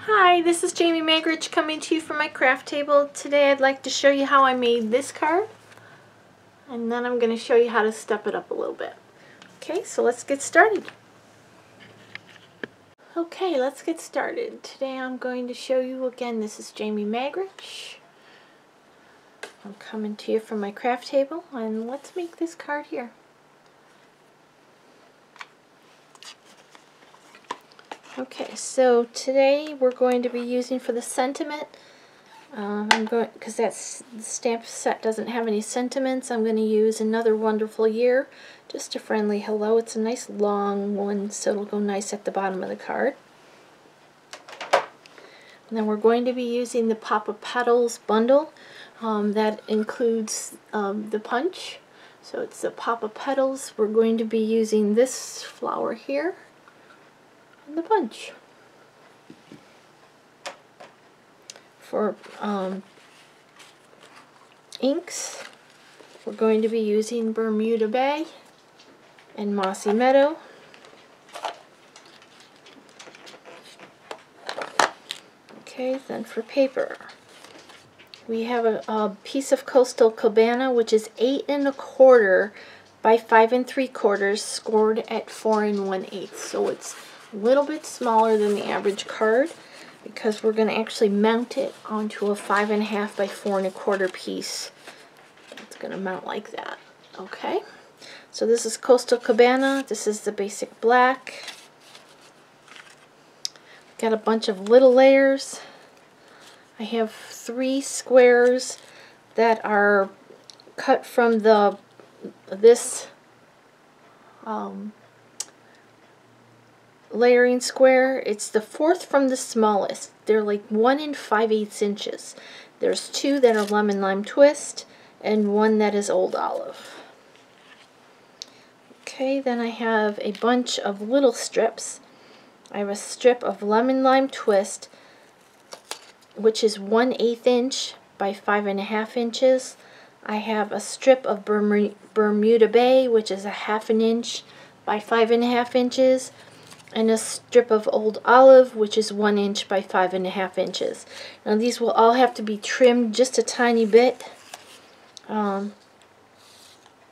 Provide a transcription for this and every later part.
Hi, this is Jamie Magrich coming to you from my craft table. Today I'd like to show you how I made this card, and then I'm going to show you how to step it up a little bit. Okay, so let's get started. Okay, let's get started. Today I'm going to show you, again, this is Jamie Magrich. I'm coming to you from my craft table, and let's make this card here. Okay, so today we're going to be using for the sentiment, because the stamp set doesn't have any sentiments, I'm going to use Another Wonderful Year, just a friendly hello. It's a nice long one, so it'll go nice at the bottom of the card. And then we're going to be using the Pop of Petals bundle. That includes the punch. So it's the Pop of Petals. We're going to be using this flower here and the punch. For inks, we're going to be using Bermuda Bay and Mossy Meadow. Okay, then for paper, we have a piece of Coastal Cabana, which is 8 1/4 by 5 3/4, scored at 4 1/8. So it's a little bit smaller than the average card, because we're going to actually mount it onto a 5 1/2 by 4 1/4 piece. It's going to mount like that. Okay, so this is Coastal Cabana. This is the basic black. Got a bunch of little layers. I have 3 squares that are cut from this layering square. It's the 4th from the smallest. They're like 1 5/8 inches. There's 2 that are lemon lime twist and 1 that is old olive. Okay, then I have a bunch of little strips. I have a strip of lemon lime twist, which is 1/8 inch by 5 1/2 inches. I have a strip of Bermuda Bay, which is a 1/2 inch by 5 1/2 inches, and a strip of old olive, which is 1 inch by 5 1/2 inches. Now these will all have to be trimmed just a tiny bit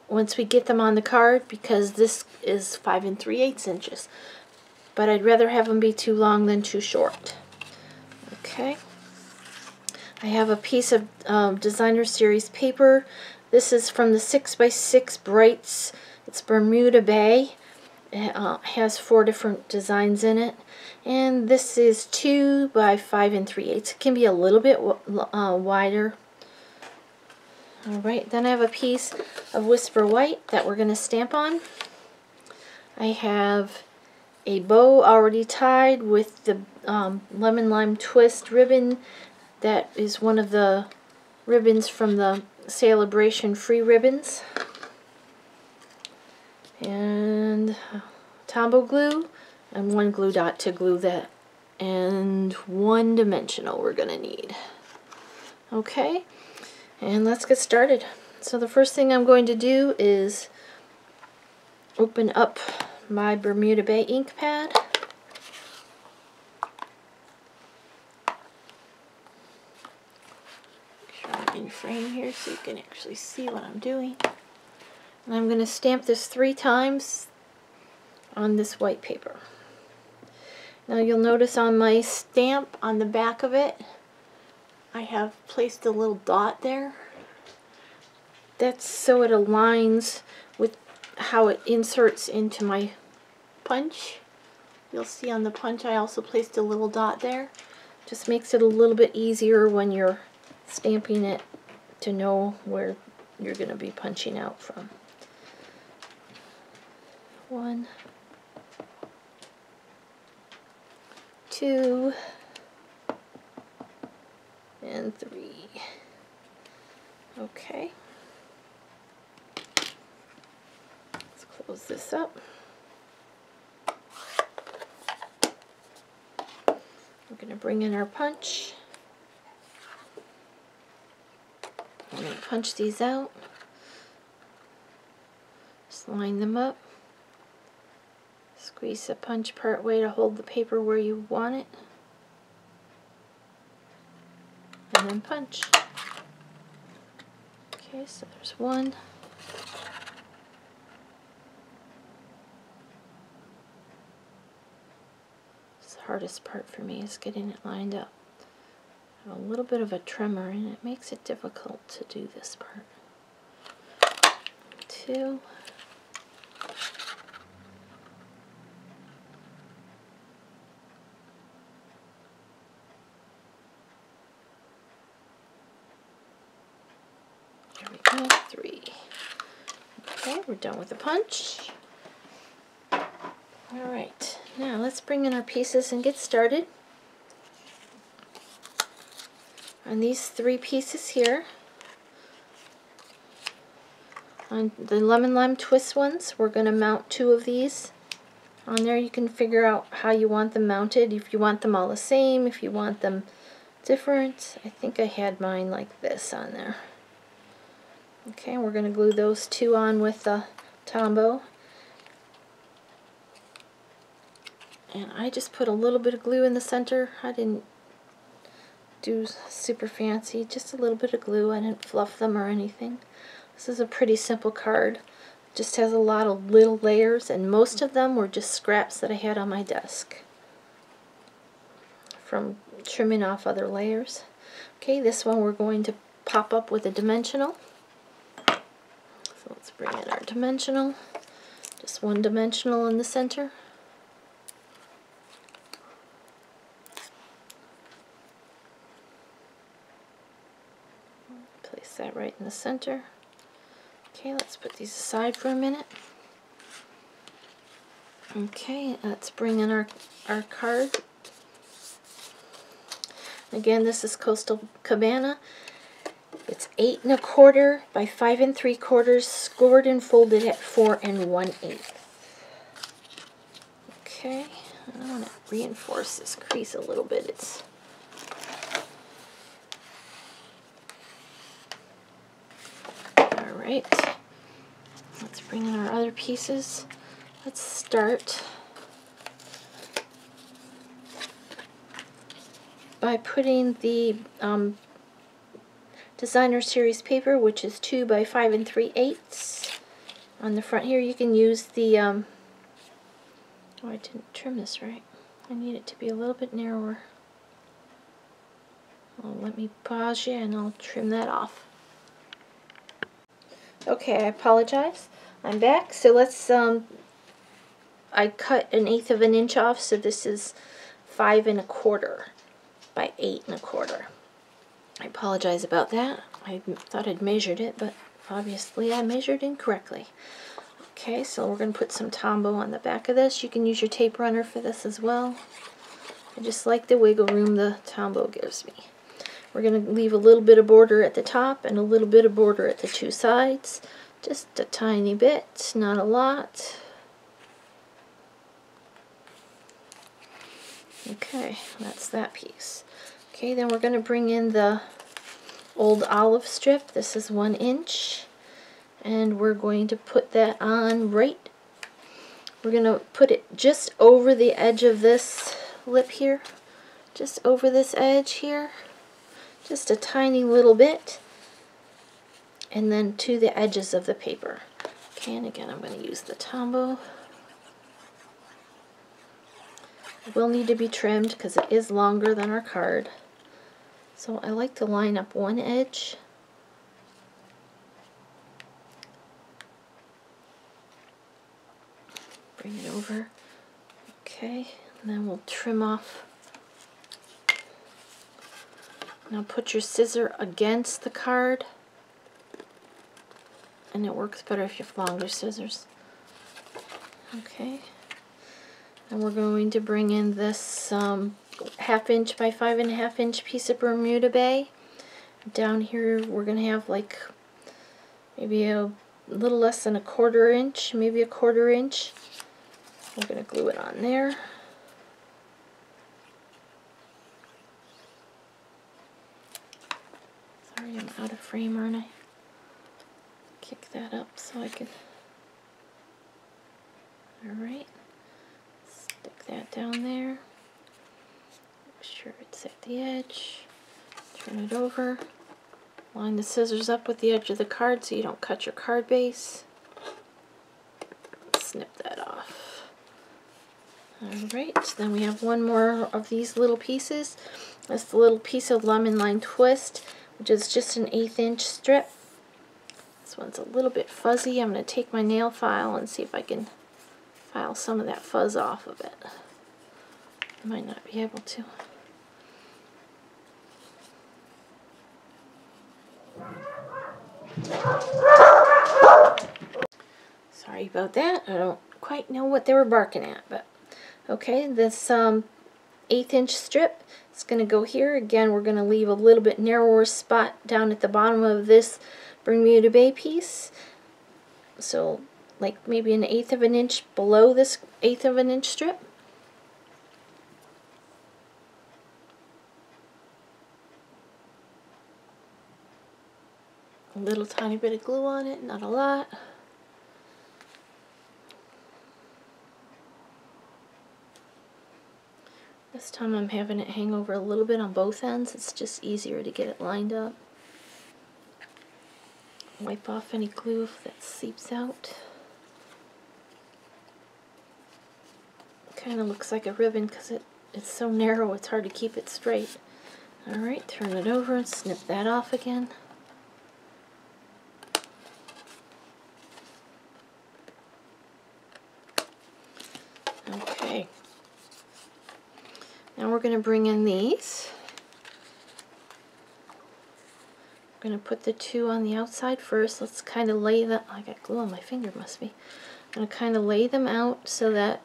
once we get them on the card, because this is 5 3/8 inches. But I'd rather have them be too long than too short. Okay. I have a piece of Designer Series paper. This is from the 6 by 6 Brights. It's Bermuda Bay. It has 4 different designs in it. And this is 2 by 5 3/8. It can be a little bit wider. Alright, then I have a piece of Whisper White that we're going to stamp on. I have a bow already tied with the lemon lime twist ribbon. That is one of the ribbons from the Celebration free ribbons. And Tombow glue and 1 glue dot to glue that, and 1 dimensional we're going to need. Okay, and let's get started. So the first thing I'm going to do is open up my Bermuda Bay ink pad. Make sure I'm in frame here so you can actually see what I'm doing. And I'm going to stamp this 3 times on this white paper. Now you'll notice on my stamp on the back of it, I have placed a little dot there. That's so it aligns with how it inserts into my punch. You'll see on the punch I also placed a little dot there. Just makes it a little bit easier when you're stamping it to know where you're going to be punching out from. 1, 2, and 3. Okay. Let's close this up. We're going to bring in our punch. I'm going to punch these out. Just line them up. Squeeze the punch part way to hold the paper where you want it. and then punch. Okay, so there's one. It's the hardest part for me is getting it lined up. I have a little bit of a tremor and it makes it difficult to do this part. 2. There we go, 3. Okay, we're done with the punch. Alright, now let's bring in our pieces and get started. On these 3 pieces here, on the lemon lime twist ones, we're going to mount 2 of these. On there you can figure out how you want them mounted, if you want them all the same, if you want them different. I think I had mine like this on there. Okay, we're going to glue those 2 on with the Tombow. And I just put a little bit of glue in the center. I didn't do super fancy, just a little bit of glue. I didn't fluff them or anything. This is a pretty simple card. It just has a lot of little layers, and most of them were just scraps that I had on my desk from trimming off other layers. Okay, this one we're going to pop up with a dimensional. So let's bring in our dimensional. Just one dimensional in the center. Place that right in the center. Okay, let's put these aside for a minute. Okay, let's bring in our card. Again, this is Coastal Cabana. It's 8 1/4 by 5 3/4, scored and folded at 4 1/8. Okay, I want to reinforce this crease a little bit. It's alright. Let's bring in our other pieces. Let's start by putting the Designer Series paper, which is 2 by 5 3/8. On the front here you can use the, oh, I didn't trim this right. I need it to be a little bit narrower. Well, let me pause you and I'll trim that off. Okay, I apologize. I'm back. So let's, I cut 1/8 of an inch off, so this is 5 1/4 by 8 1/4. I apologize about that. I thought I'd measured it, but obviously I measured incorrectly. Okay, so we're going to put some Tombow on the back of this. You can use your tape runner for this as well. I just like the wiggle room the Tombow gives me. We're going to leave a little bit of border at the top and a little bit of border at the 2 sides. Just a tiny bit, not a lot. Okay, that's that piece. Okay, then we're going to bring in the old olive strip. This is 1 inch. And we're going to put that on right. We're going to put it just over the edge of this lip here. Just over this edge here. Just a tiny little bit. And then to the edges of the paper. Okay, and again I'm going to use the Tombow. It will need to be trimmed because it is longer than our card. So I like to line up one edge. Bring it over. Okay, and then we'll trim off. Now put your scissor against the card. And it works better if you have longer scissors. Okay. And we're going to bring in this 1/2 inch by 5 1/2 inch piece of Bermuda Bay. Down here we're going to have like maybe a little less than 1/4 inch, maybe a 1/4 inch. We're going to glue it on there. Sorry, I'm out of frame, aren't I? Kick that up so I can. Alright. Stick that down there. Make sure it's at the edge. Turn it over. Line the scissors up with the edge of the card so you don't cut your card base. Snip that off. Alright, then we have one more of these little pieces. That's the little piece of lemon lime twist, which is just an 1/8 inch strip. This one's a little bit fuzzy. I'm going to take my nail file and see if I can file some of that fuzz off of it. I might not be able to. Sorry about that. I don't quite know what they were barking at, but okay, this 1/8 inch strip is going to go here. Again, we're going to leave a little bit narrower spot down at the bottom of this Bermuda Bay piece. So like maybe 1/8 of an inch below this 1/8 of an inch strip. A little tiny bit of glue on it, not a lot. This time I'm having it hang over a little bit on both ends. It's just easier to get it lined up. Wipe off any glue if that seeps out. Kind of looks like a ribbon because it's so narrow it's hard to keep it straight. Alright, turn it over and snip that off again. Okay. Now we're going to bring in these. I'm going to put the two on the outside first. Let's kind of lay them. I got glue on my finger, must be. I'm going to kind of lay them out so that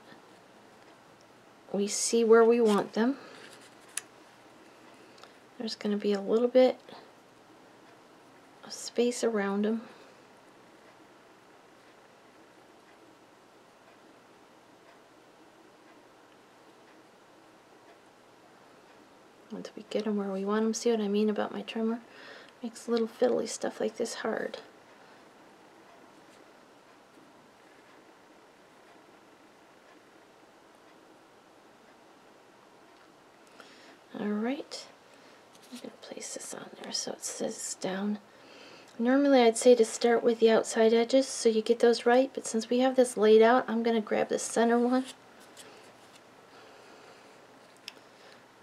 we see where we want them. There's going to be a little bit of space around them. Once we get them where we want them, see what I mean about my trimmer? Makes little fiddly stuff like this hard. Alright, I'm going to place this on there so it sits down. Normally I'd say to start with the outside edges so you get those right, but since we have this laid out, I'm going to grab the center one.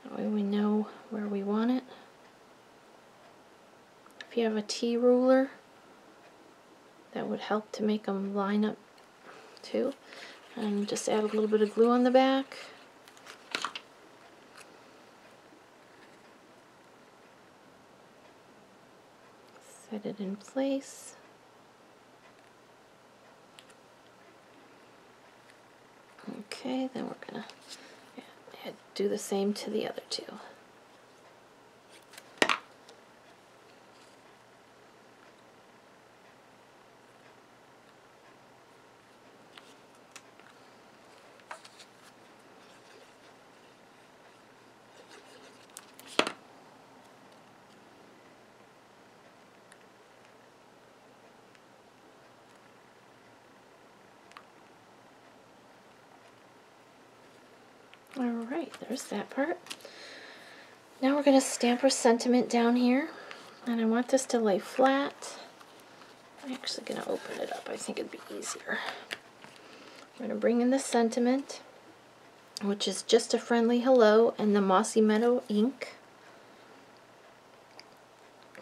That way we know where we want it. If you have a T ruler, that would help to make them line up too. And just add a little bit of glue on the back. Set it in place. Okay, then we're going to do the same to the other two. Alright, there's that part. Now we're going to stamp our sentiment down here, and I want this to lay flat. I'm actually going to open it up. I think it'd be easier. I'm going to bring in the sentiment, which is just a friendly hello, and the Mossy Meadow ink.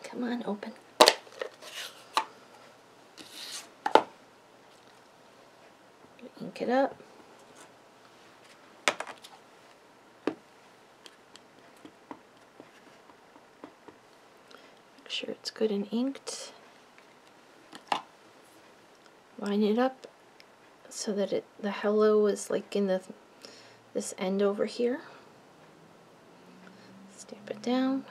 Come on, open. Ink it up. Sure it's good and inked. Line it up so that the hello is like in this end over here. Stamp it down.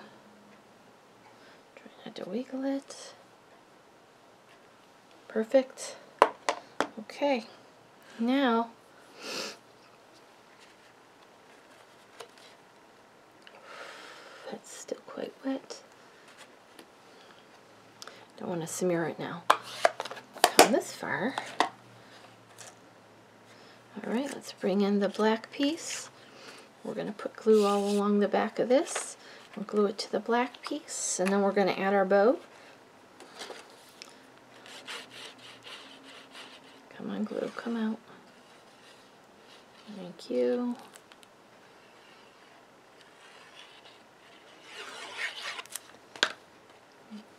Try not to wiggle it. Perfect. Okay. Now that's still quite wet. Don't want to smear it now. Come this far. Alright, let's bring in the black piece. We're going to put glue all along the back of this. We'll glue it to the black piece, and then we're going to add our bow. Come on, glue, come out. Thank you.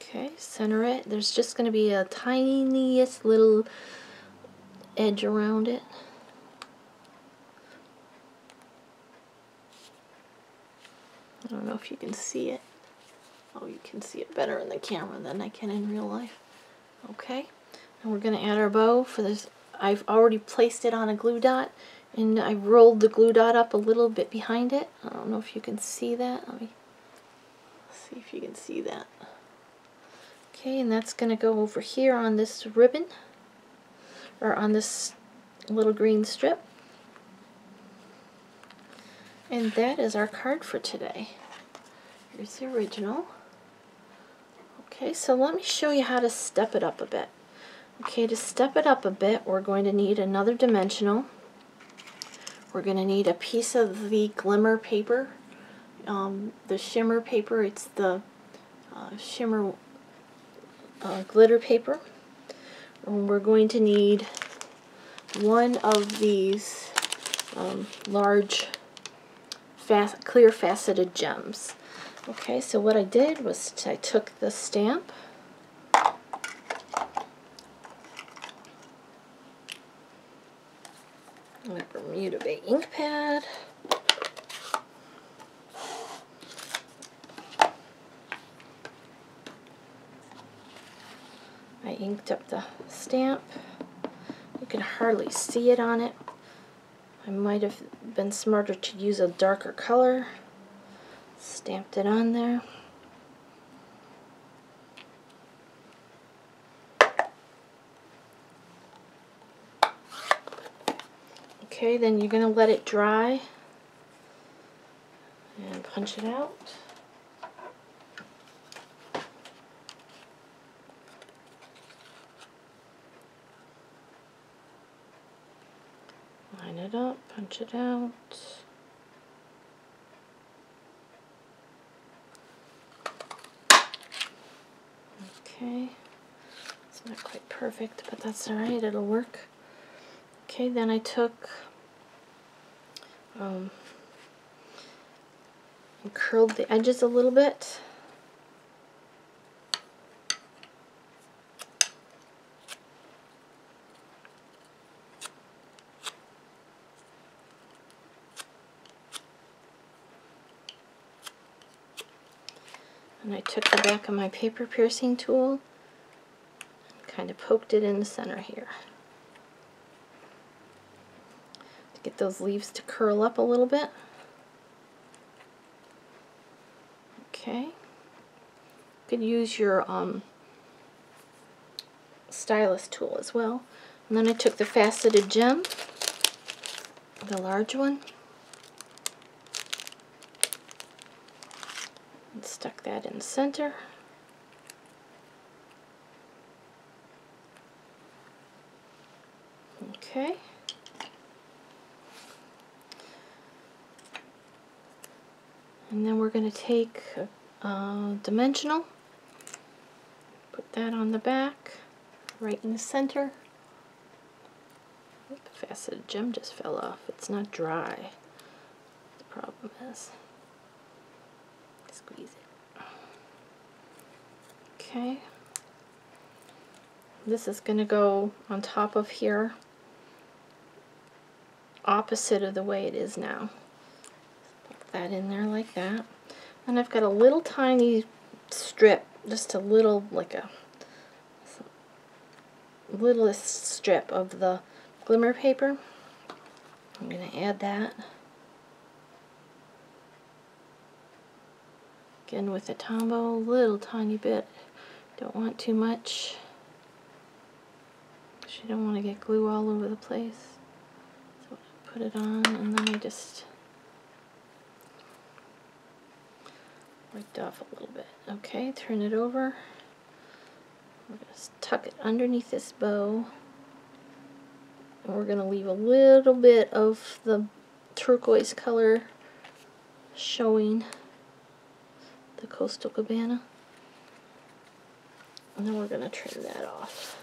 Okay, center it. There's just going to be a tiniest little edge around it. I don't know if you can see it. Oh, you can see it better in the camera than I can in real life. Okay, and we're going to add our bow for this. I've already placed it on a glue dot, and I rolled the glue dot up a little bit behind it. I don't know if you can see that. Let me see if you can see that. Okay, and that's going to go over here on this ribbon, or on this little green strip. And that is our card for today. Here's the original. Okay, so let me show you how to step it up a bit. Okay, to step it up a bit, we're going to need another dimensional. We're going to need a piece of the glimmer paper, the shimmer paper. It's the shimmer glitter paper. And we're going to need one of these large clear faceted gems. Okay, so what I did was I took the stamp, my Bermuda Bay ink pad, I inked up the stamp. You can hardly see it on it. I might have been smarter to use a darker color. Stamped it on there. Okay, then you're going to let it dry and punch it out. Line it up, punch it out. Okay, it's not quite perfect, but that's alright, it'll work. Okay, then I took and curled the edges a little bit. And I took the back of my paper piercing tool and kind of poked it in the center here to get those leaves to curl up a little bit. Okay. You could use your stylus tool as well. And then I took the faceted gem, the large one, and stuck that in the center. Okay. And then we're going to take a dimensional, put that on the back, right in the center. Oop, the faceted gem just fell off. It's not dry. The problem is. Squeeze it. Okay. This is going to go on top of here, opposite of the way it is now. Put that in there like that. And I've got a little tiny strip, just a little, like a littlest strip of the glimmer paper. I'm going to add that. Again with the Tombow, a little tiny bit. Don't want too much. You don't want to get glue all over the place. So I put it on, and then I just wiped off a little bit. Okay, turn it over. We're going to tuck it underneath this bow. And we're going to leave a little bit of the turquoise color showing the Coastal Cabana. And then we're going to trim that off.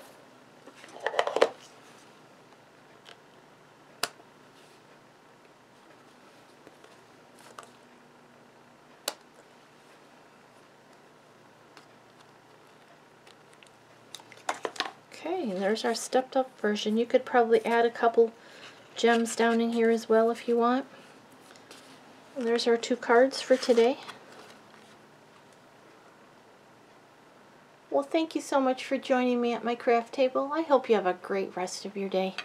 Okay, and there's our stepped up version. You could probably add a couple gems down in here as well if you want. And there's our 2 cards for today. Well, thank you so much for joining me at my craft table. I hope you have a great rest of your day.